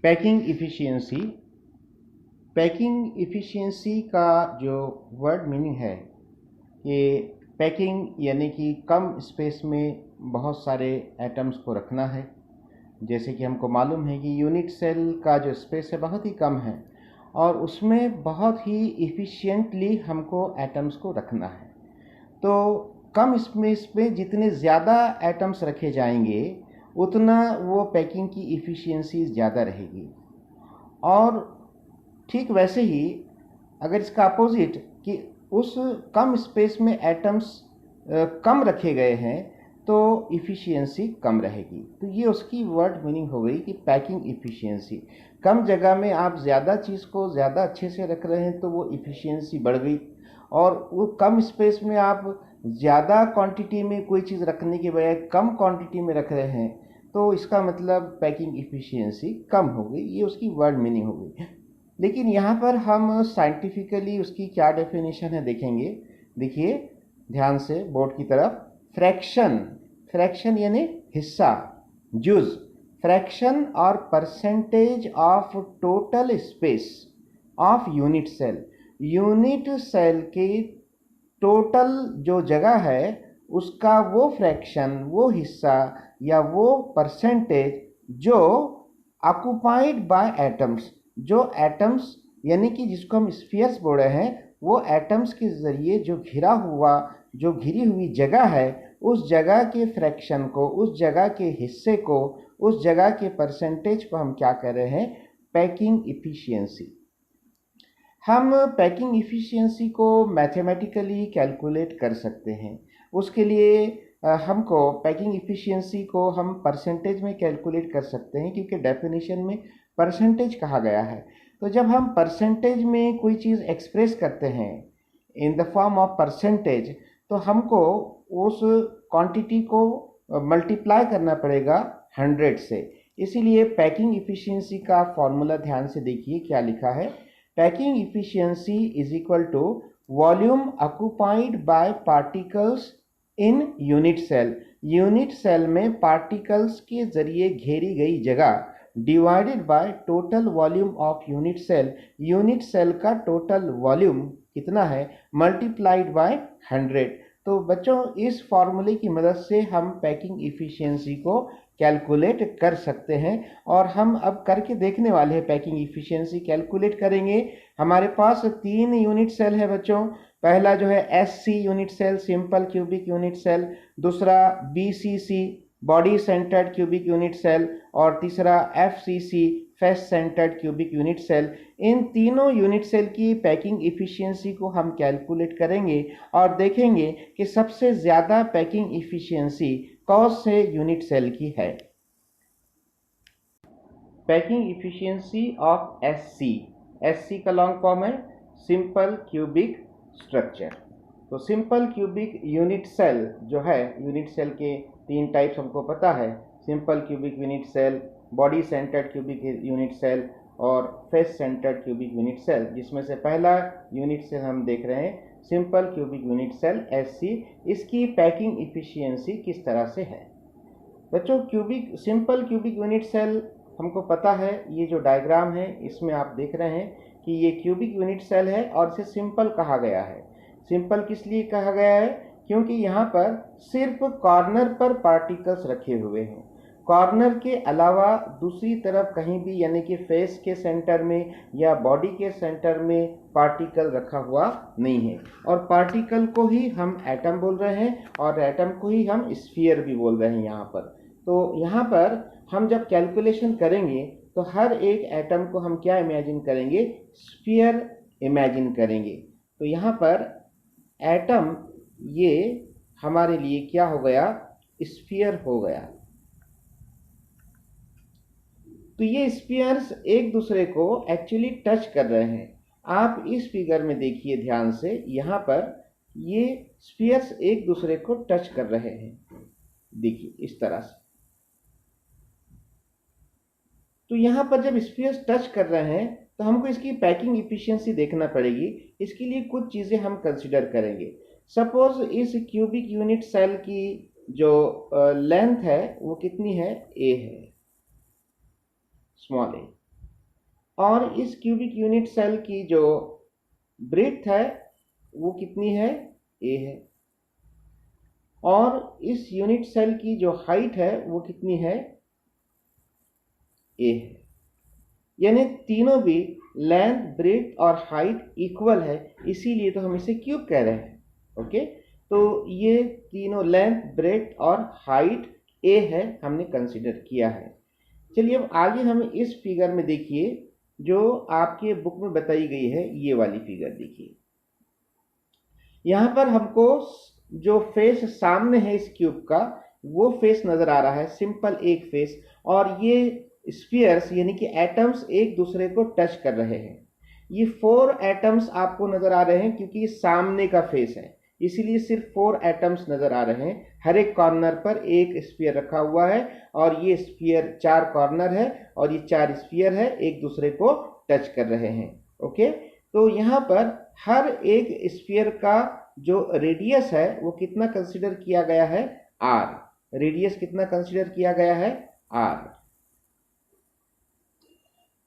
Packing efficiency. Packing efficiency का जो word meaning है कि पैकिंग यानी कि कम स्पेस में बहुत सारे एटम्स को रखना है। जैसे कि हमको मालूम है कि यूनिट सेल का जो स्पेस है बहुत ही कम है और उसमें बहुत ही इफ़िशियंटली हमको एटम्स को रखना है। तो कम स्पेस में जितने ज़्यादा एटम्स रखे जाएंगे उतना वो पैकिंग की इफ़िशियंसी ज़्यादा रहेगी। और ठीक वैसे ही अगर इसका अपोजिट कि उस कम स्पेस में एटम्स कम रखे गए हैं तो इफ़िशियंसी कम रहेगी। तो ये उसकी वर्ड मीनिंग हो गई कि पैकिंग इफ़िशियंसी। कम जगह में आप ज़्यादा चीज़ को ज़्यादा अच्छे से रख रहे हैं तो वो इफ़िशियंसी बढ़ गई, और वो कम स्पेस में आप ज़्यादा क्वांटिटी में कोई चीज़ रखने के बजाय कम क्वांटिटी में रख रहे हैं तो इसका मतलब पैकिंग इफ़िशियंसी कम हो गई। ये उसकी वर्ड मीनिंग हो गई। लेकिन यहाँ पर हम साइंटिफिकली उसकी क्या डेफिनेशन है देखेंगे। देखिए ध्यान से बोर्ड की तरफ। फ्रैक्शन, फ्रैक्शन यानी हिस्सा, जुज। फ्रैक्शन और percentage of total space of unit cell. Unit cell के टोटल जो जगह है उसका वो फ्रैक्शन, वो हिस्सा या वो परसेंटेज जो ऑक्युपाइड बाय एटम्स, जो एटम्स यानी कि जिसको हम स्फीयर्स बोल रहे हैं, वो एटम्स के ज़रिए जो घिरा हुआ, जो घिरी हुई जगह है उस जगह के फ्रैक्शन को, उस जगह के हिस्से को, उस जगह के परसेंटेज को हम क्या कह रहे हैं, पैकिंग इफ़िशियंसी। हम पैकिंग इफ़िशियंसी को मैथमेटिकली कैलकुलेट कर सकते हैं। उसके लिए हमको पैकिंग इफ़िशियंसी को हम परसेंटेज में कैलकुलेट कर सकते हैं क्योंकि डेफिनेशन में परसेंटेज कहा गया है। तो जब हम परसेंटेज में कोई चीज़ एक्सप्रेस करते हैं in the form of percentage तो हमको उस क्वांटिटी को मल्टीप्लाई करना पड़ेगा 100 से। इसीलिए पैकिंग इफ़िशियंसी का फॉर्मूला ध्यान से देखिए क्या लिखा है। Packing efficiency is equal to volume occupied by particles in unit cell. Unit cell में पार्टिकल्स के जरिए घेरी गई जगह divided by total volume of unit cell. Unit cell का टोटल वॉल्यूम कितना है मल्टीप्लाइड बाय 100। तो बच्चों इस फॉर्मूले की मदद से हम पैकिंग इफ़िशियंसी को कैलकुलेट कर सकते हैं और हम अब करके देखने वाले हैं। पैकिंग इफ़िशियंसी कैलकुलेट करेंगे। हमारे पास 3 यूनिट सेल है बच्चों। पहला जो है SC unit cell, simple cubic unit cell. दूसरा BCC body centred cubic unit cell, और तीसरा FCC face centred cubic unit cell. इन तीनों यूनिट सेल की पैकिंग इफ़िशियंसी को हम कैलकुलेट करेंगे और देखेंगे कि सबसे ज़्यादा पैकिंग इफ़िशियंसी कौन से यूनिट सेल की है। Packing efficiency of SC। SC का लॉन्ग फॉर्म है सिंपल क्यूबिक स्ट्रक्चर। तो सिंपल क्यूबिक यूनिट सेल जो है, यूनिट सेल के 3 टाइप्स हमको पता है, simple cubic unit cell, body centred cubic unit cell और face centred cubic unit cell, जिसमें से पहला यूनिट सेल हम देख रहे हैं simple cubic unit cell SC। इसकी पैकिंग इफ़िशियंसी किस तरह से है बच्चों। सिंपल क्यूबिक यूनिट सेल हमको पता है, ये जो डायग्राम है इसमें आप देख रहे हैं कि ये क्यूबिक यूनिट सेल है और इसे सिंपल कहा गया है। सिंपल किस लिए कहा गया है, क्योंकि यहाँ पर सिर्फ कॉर्नर पर पार्टिकल्स रखे हुए हैं। कॉर्नर के अलावा दूसरी तरफ कहीं भी, यानी कि फेस के सेंटर में या बॉडी के सेंटर में पार्टिकल रखा हुआ नहीं है। और पार्टिकल को ही हम एटम बोल रहे हैं और एटम को ही हम स्फीयर भी बोल रहे हैं यहाँ पर। तो यहाँ पर हम जब कैलकुलेशन करेंगे तो हर एक एटम को हम क्या इमेजिन करेंगे, स्फीयर इमेजिन करेंगे। तो यहाँ पर एटम ये हमारे लिए क्या हो गया, स्फीयर हो गया। तो ये स्फीयर्स एक दूसरे को एक्चुअली टच कर रहे हैं। आप इस फिगर में देखिए ध्यान से, यहाँ पर ये स्फीयर्स एक दूसरे को टच कर रहे हैं, देखिए इस तरह से। तो यहाँ पर जब स्फीयर्स टच कर रहे हैं तो हमको इसकी पैकिंग इफ़िशियंसी देखना पड़ेगी। इसके लिए कुछ चीज़ें हम कंसिडर करेंगे। सपोज इस क्यूबिक यूनिट सेल की जो लेंथ है वो कितनी है, A है, स्मॉल a। और इस क्यूबिक यूनिट सेल की जो ब्रेड्थ है वो कितनी है, a है, और इस यूनिट सेल की जो हाइट है वो कितनी है, a है। यानी तीनों भी लेंथ, ब्रेड्थ और हाइट इक्वल है, इसीलिए तो हम इसे क्यूब कह रहे हैं। ओके, तो ये तीनों लेंथ, ब्रेड्थ और हाइट a है, हमने कंसीडर किया है। चलिए अब आगे हम इस फिगर में देखिए, जो आपके बुक में बताई गई है, ये वाली फिगर देखिए। यहाँ पर हमको जो फेस सामने है इस क्यूब का, वो फेस नजर आ रहा है, सिंपल एक फेस, और ये स्फीयर्स यानी कि एटम्स एक दूसरे को टच कर रहे हैं। ये 4 एटम्स आपको नजर आ रहे हैं क्योंकि सामने का फेस है, इसीलिए सिर्फ 4 एटम्स नजर आ रहे हैं। हर एक कॉर्नर पर एक स्फीयर रखा हुआ है, और ये स्फीयर 4 कॉर्नर है, और ये 4 स्फीयर है, एक दूसरे को टच कर रहे हैं। ओके, तो यहाँ पर हर एक स्फीयर का जो रेडियस है वो कितना कंसीडर किया गया है, r। रेडियस कितना कंसीडर किया गया है, r।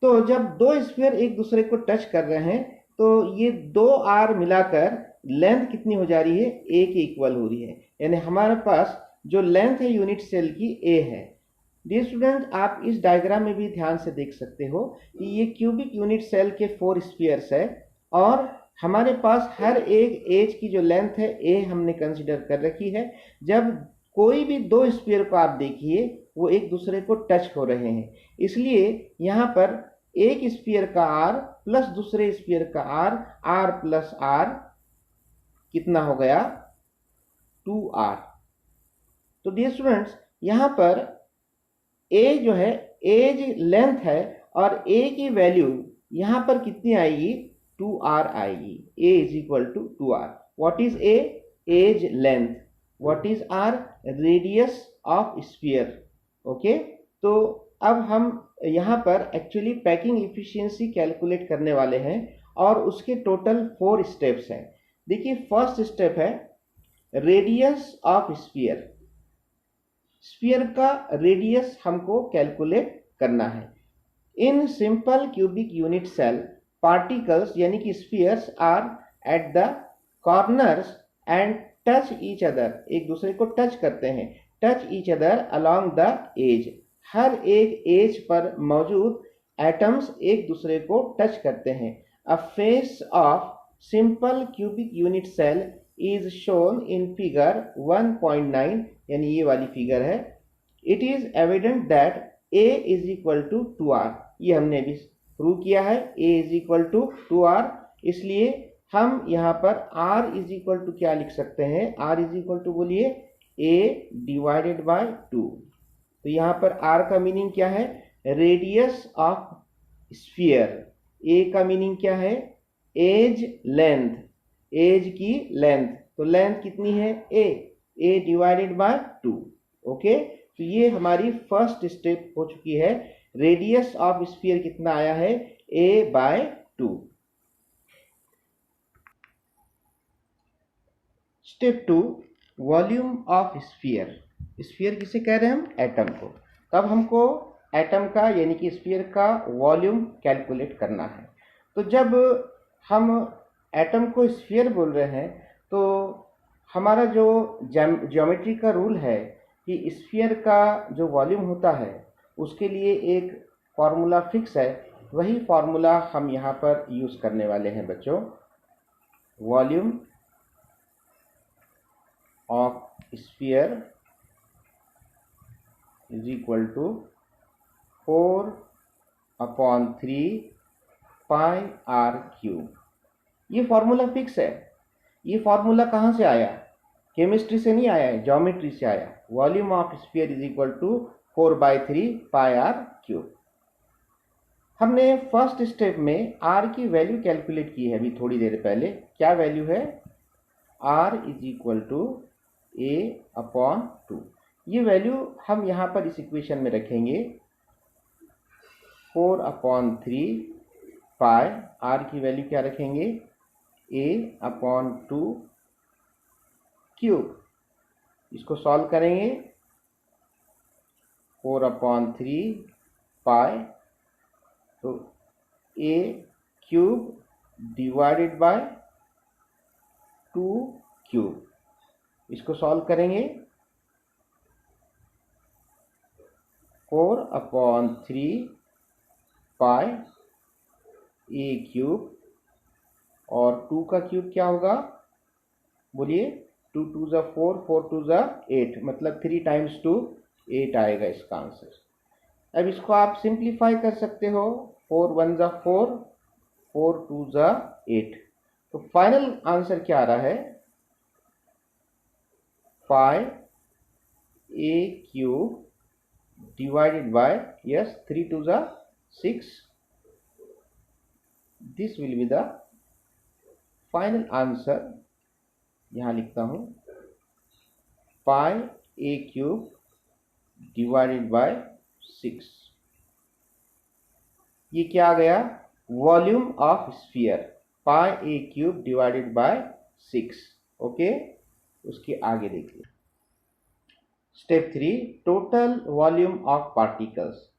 तो जब दो स्फीयर एक दूसरे को टच कर रहे हैं तो ये 2r मिलाकर लेंथ कितनी हो जा रही है, a के इक्वल हो रही है। यानी हमारे पास जो लेंथ है यूनिट सेल की a है। डियर स्टूडेंट, आप इस डायग्राम में भी ध्यान से देख सकते हो कि ये क्यूबिक यूनिट सेल के 4 स्फीयर्स है, और हमारे पास हर एक एज की जो लेंथ है a हमने कंसीडर कर रखी है। जब कोई भी दो स्फीयर को आप देखिए, वो एक दूसरे को टच हो रहे हैं, इसलिए यहाँ पर एक स्फीयर का r प्लस दूसरे स्फीयर का r, r प्लस r कितना हो गया, 2r। तो डियर स्टूडेंट्स, यहाँ पर a जो है एज लेंथ है, और a की वैल्यू यहाँ पर कितनी आएगी, 2r आएगी। a is equal to 2r। What is a, edge length. What is r, radius of sphere. Okay, तो अब हम यहाँ पर एक्चुअली पैकिंग इफिशिएंसी कैलकुलेट करने वाले हैं, और उसके टोटल 4 स्टेप्स हैं। देखिए, फर्स्ट स्टेप है रेडियस ऑफ स्फीयर। स्फीयर का रेडियस हमको कैलकुलेट करना है। In simple cubic unit cell, particles यानी कि spheres are at the corners and touch each other, एक दूसरे को टच करते हैं, touch each other along the edge. हर एक एज पर मौजूद एटम्स एक दूसरे को टच करते हैं। A face of simple cubic unit cell is shown in figure 1.9, यानी ये वाली फिगर है। It is evident that a is equal to 2r। ये हमने अभी प्रूव किया है, a is equal to 2r। इसलिए हम यहाँ पर r इज इक्वल टू क्या लिख सकते हैं, r इज इक्वल टू बोलिए a डिवाइडेड बाय 2। तो यहाँ पर r का मीनिंग क्या है, रेडियस ऑफ स्फीयर। a का मीनिंग क्या है, एज लेंथ, एज की लेंथ। तो लेंथ कितनी है, a डिवाइडेड बाय 2। ओके, तो ये हमारी फर्स्ट स्टेप हो चुकी है। रेडियस ऑफ स्फीयर कितना आया है, a by 2। Step 2, volume of sphere. Sphere किसे कह रहे हैं हम, एटम को। तब हमको एटम का यानी कि स्फीयर का वॉल्यूम कैलकुलेट करना है। तो जब हम एटम को स्फीयर बोल रहे हैं, तो हमारा जो ज्योमेट्री का रूल है कि स्फीयर का जो वॉल्यूम होता है उसके लिए एक फॉर्मूला फिक्स है। वही फॉर्मूला हम यहाँ पर यूज करने वाले हैं बच्चों। Volume of sphere is equal to 4/3 pi r cube. ये फॉर्मूला फिक्स है। ये फॉर्मूला कहाँ से आया, केमिस्ट्री से नहीं आया है, ज्योमेट्री से आया। Volume of sphere is equal to 4/3 pi r cube. हमने फर्स्ट स्टेप में r की वैल्यू कैलकुलेट की है अभी थोड़ी देर पहले। क्या वैल्यू है, r is equal to a/2। ये वैल्यू हम यहाँ पर इस इक्वेशन में रखेंगे। 4/3 पाई, r की वैल्यू क्या रखेंगे, a/2 क्यूब। इसको सॉल्व करेंगे, 4/3 पाई, तो ए क्यूब डिवाइडेड बाय 2 क्यूब। इसको सॉल्व करेंगे 4/3 पाई ए क्यूब और 2 का क्यूब क्या होगा, बोलिए 2 2 ज़ा 4, 4 2 ज़ा 8, मतलब 3 टाइम्स 2 8 आएगा इसका आंसर। अब इसको आप सिंप्लीफाई कर सकते हो, 4 1 ज़ा 4, 4 2 ज़ा 8। तो फाइनल आंसर क्या आ रहा है, पाई a cube divided by, yes, 3 2 ज़ा 6. This will be the final answer. यहाँ लिखता हूँ पाई ए क्यूब डिवाइडेड बाय 6। ये क्या आ गया, volume of sphere, pi a cube divided by 6। Okay, उसके आगे देखिए step 3, total volume of particles.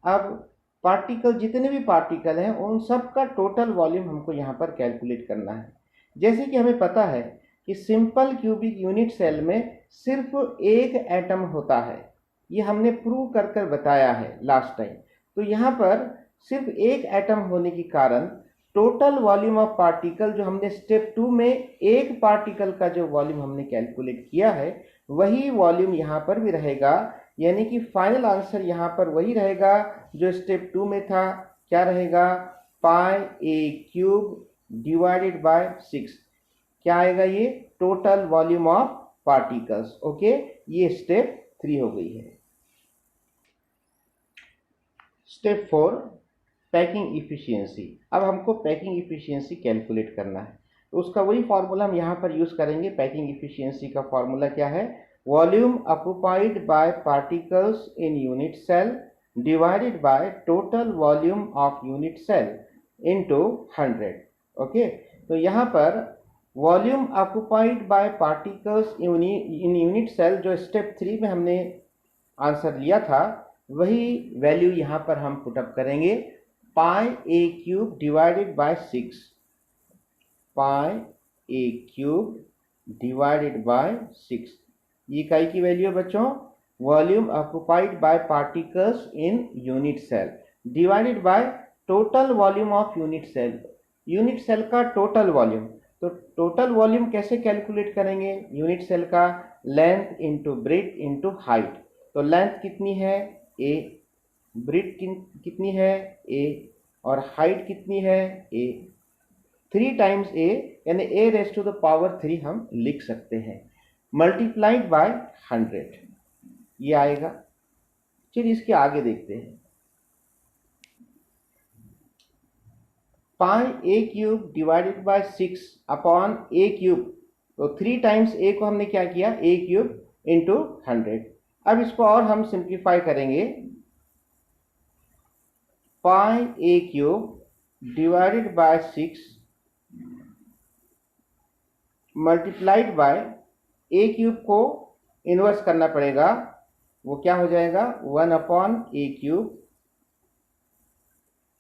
अब पार्टिकल, जितने भी पार्टिकल हैं उन सब का टोटल वॉल्यूम हमको यहाँ पर कैलकुलेट करना है। जैसे कि हमें पता है कि सिंपल क्यूबिक यूनिट सेल में सिर्फ एक एटम होता है, ये हमने प्रूव कर कर बताया है लास्ट टाइम। तो यहाँ पर सिर्फ एक एटम होने के कारण टोटल वॉल्यूम ऑफ पार्टिकल जो हमने स्टेप 2 में एक पार्टिकल का जो वॉल्यूम हमने कैलकुलेट किया है वही वॉल्यूम यहाँ पर भी रहेगा, यानी कि फाइनल आंसर यहाँ पर वही रहेगा जो स्टेप 2 में था। क्या रहेगा, पाई ए क्यूब डिवाइडेड बाय 6। क्या आएगा, ये total volume of particles. Okay, ये स्टेप 3 हो गई है। Step 4, packing efficiency. अब हमको पैकिंग इफिशियंसी कैलकुलेट करना है, तो उसका वही फॉर्मूला हम यहाँ पर यूज करेंगे। पैकिंग इफिशियंसी का फॉर्मूला क्या है, volume occupied by particles in unit cell divided by total volume of unit cell into 100। Okay, तो यहाँ पर volume occupied by particles in unit cell जो स्टेप 3 में हमने आंसर लिया था वही वैल्यू यहाँ पर हम पुटअप करेंगे, pi a cube divided by 6। Pi a cube divided by 6, ये इकाई की वैल्यू है बच्चों, volume occupied by particles in unit cell divided by total volume of unit cell. Unit cell का टोटल वॉल्यूम, तो टोटल वॉल्यूम कैसे calculate करेंगे, unit cell का length into breadth into height. तो लेंथ कितनी है ए, ब्रेथ कितनी है ए, और हाइट कितनी है ए, 3 टाइम्स ए, यानी ए रेज़ टू द पावर 3 हम लिख सकते हैं, मल्टीप्लाइड बाय 100 ये आएगा। चलिए इसके आगे देखते हैं, pi a cube divided by 6 upon a cube, तो 3 टाइम्स ए को हमने क्या किया, ए क्यूब इंटू 100। अब इसको और हम सिंप्लीफाई करेंगे, pi a cube divided by 6 multiplied by a cube को इन्वर्स करना पड़ेगा, वो क्या हो जाएगा 1 अपॉन ए क्यूब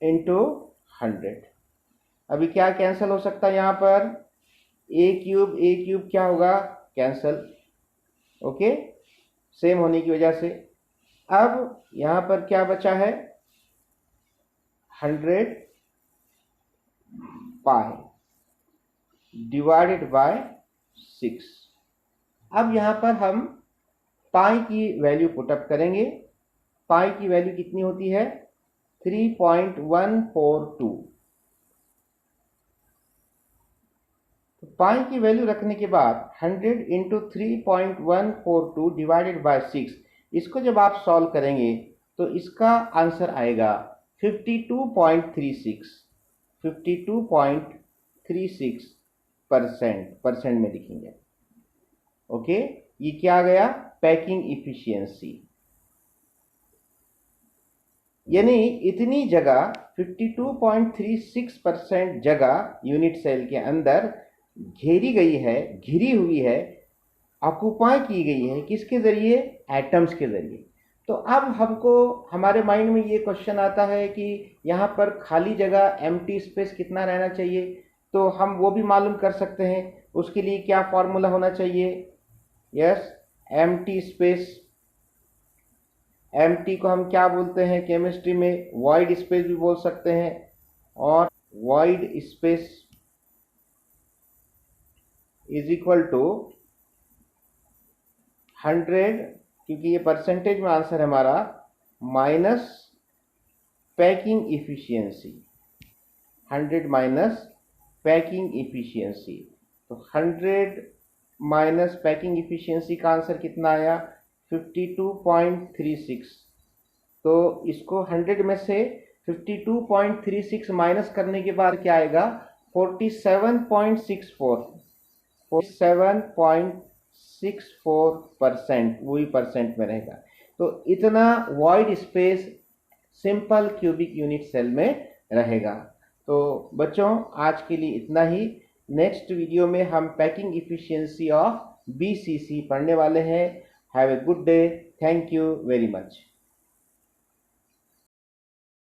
इंटू 100। अभी क्या कैंसिल हो सकता है यहाँ पर, ए क्यूब क्या होगा, कैंसिल। ओके, सेम होने की वजह से अब यहाँ पर क्या बचा है, 100 पाई डिवाइडेड बाय 6। अब यहाँ पर हम पाई की वैल्यू पुटअप करेंगे। पाई की वैल्यू कितनी होती है, 3.142। तो पाई की वैल्यू रखने के बाद 100 इंटू 3.142 डिवाइडेड बाय 6, इसको जब आप सॉल्व करेंगे तो इसका आंसर आएगा 52.36। 52.36% परसेंट में लिखेंगे। ओके, ये क्या आ गया, पैकिंग इफिशियंसी, यानी इतनी जगह 52.36% जगह यूनिट सेल के अंदर घेरी गई है, घिरी हुई है, ऑक्युपाई की गई है, किसके जरिए, एटम्स के जरिए। तो अब हमको हमारे माइंड में ये क्वेश्चन आता है कि यहाँ पर खाली जगह एम्प्टी स्पेस कितना रहना चाहिए, तो हम वो भी मालूम कर सकते हैं। उसके लिए क्या फॉर्मूला होना चाहिए? यस, एम्प्टी स्पेस, एम्प्टी को हम क्या बोलते हैं केमिस्ट्री में? वॉइड स्पेस भी बोल सकते हैं। और void space is equal to 100, क्योंकि ये परसेंटेज में आंसर है हमारा, minus packing efficiency, 100 minus packing efficiency. तो 100 माइनस पैकिंग इफिशियंसी का आंसर कितना आया? 52.36। तो इसको 100 में से 52.36 माइनस करने के बाद क्या आएगा? 47.64, 47.64%, वही परसेंट में रहेगा। तो इतना void space simple cubic unit cell में रहेगा। तो बच्चों, आज के लिए इतना ही। नेक्स्ट वीडियो में हम पैकिंग इफिशियंसी ऑफ BCC पढ़ने वाले हैं। Have a good day. Thank you very much.